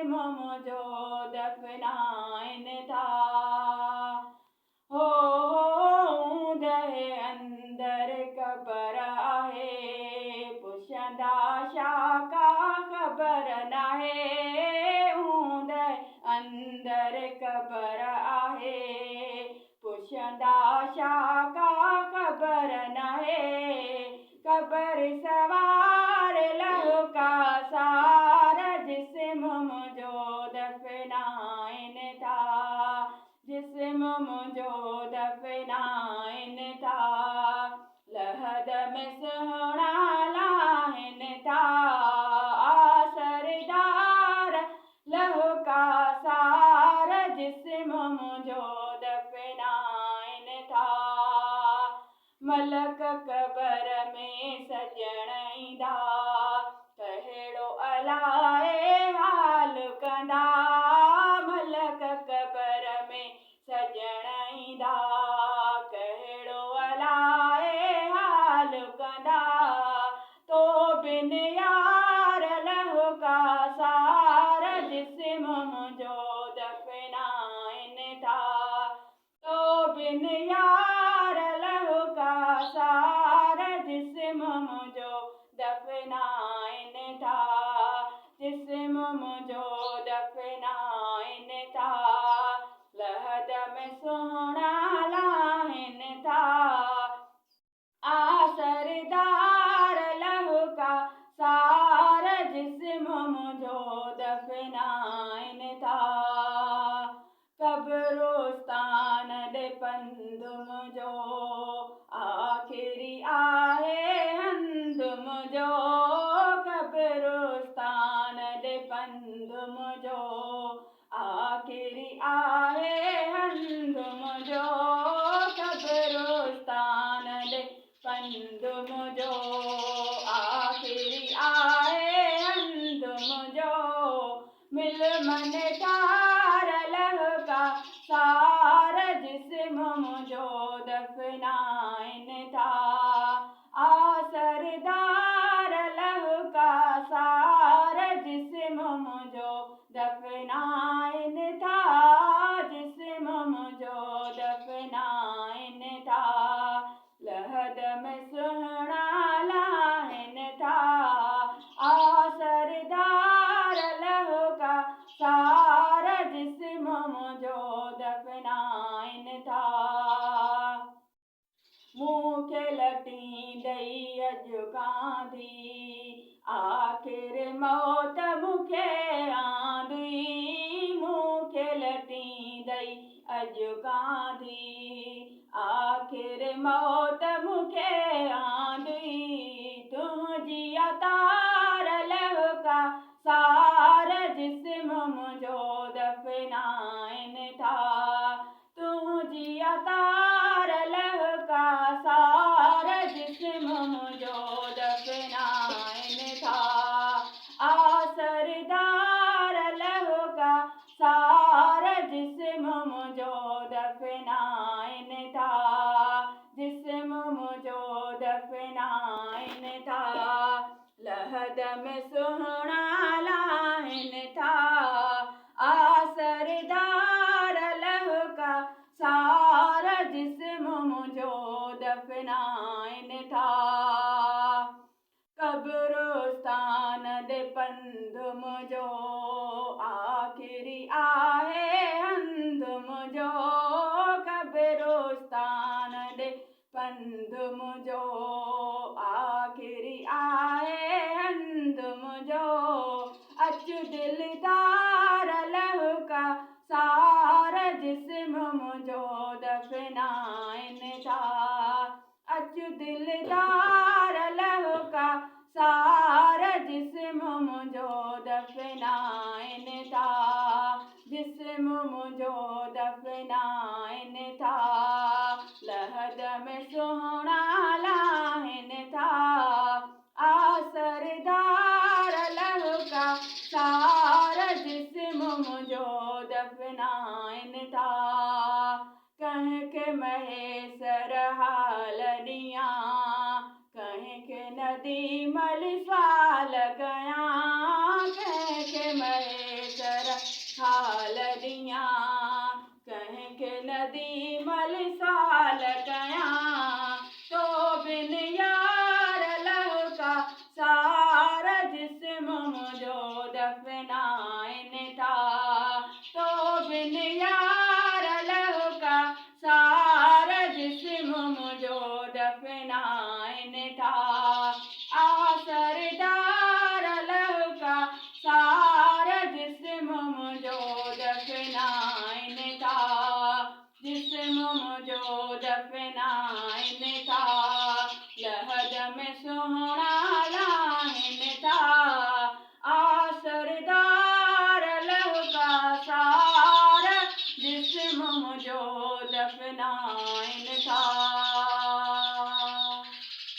मुझो दफनाइन था। हो दहे अंदर कबर आहे, पुछंदा शाका खबर नाहे। दहे अंदर कबर आहे, पुछंदा शाका खबर नाहे। कबर सवार लहू का सारा जिस्म मुझो दफनाइन था, जिस्म मुझो दफनाइन था। लहद में सुहना लाहिन था, सरदार लहू का सारा जिस्म मुझो दफनाइन था। मलक कबर में सजण ईंदा, कहिड़ो अलाए हाल कंदा। मलक कबर में सजण ईंदा, कहिड़ो अलाए हाल कंदा। तो बिन यार लहू का सारा जिस्म मुझो दफनाइन था। तो बिन यार लहू का सारा जिस्म मुझो दफनाइन था, जिस्म मुझो दफनाइन था। लहद में सुहना लाहिन था, सरदार लहू का सारा जिस्म मुझो दफनाइन था। कब्रिस्तान दे पंध मुझो आखिरी आहे हंध मुझो। कब्रिस्तान दे पंध मुझो आखिरी आहे हंध मुझो। कब्रिस्तान दे पंध मुझो आखिरी आहे हंध मुझो। मिल मन तार लहू का सारा जिस्म मुझो दफनाइन था। सरदार लहू का सारा जिस्म मुझो दफनाइन था, जिस्म मुझो दफनाइन था। लहद में सुहना लाहिन था, सरदार लहू का सारा जिस्म मुझो दफनाइन था। मूंखे लटींदई अॼु कांधी, आख़िर मौत मूंखे आंदी। मूंखे लटींदई अॼु कांधी, आख़िर मौत मूंखे आंदी। तुंहिंजी तार लहू का सारा जिस्म मुझो दफनाइन था। तुंहिंजी तार लहू का सारा जिस्म मुझो दफनाइन था। सरदार लहू का सारा जिस्म मुझो दफनाइन था, जिस्म मुझो दफनाइन था। लहद में सुहना लाहिन था, सरदार लहू का सारा जिस्म मुझो दफनाइन था। कब्रिस्तान दे पंध मुझो आखिरी आहे हंध मुझो। कब्रिस्तान दे पंध मुझो आखिरी आहे हंध मुझो। अचु दिलदार लहू का सारा जिस्म मुझो दफनाइन था। अचु दिलदार लहू का सारा जिस्म मुझो दफनाइन था, जिस्म मुझो दफनाइन था। लहद में सुहना लाहिन था, सरदार लहू का सारा जिस्म मुझो दफनाइन था। कह के महेसर हालनिया, कह के नदी मल स्वाल गया। कह के महेसर दफनाइन था। तो बिन यार लहू का सारा जिस्म मुझो दफनाइन था। सरदार लहू का सारा जिस्म मुझो दफनाइन था। जिस्म मुझो दफनाइन था। लहद में सोहना लाइन था। सरदार लहू का सारा जिस्म मुझो दफनाइन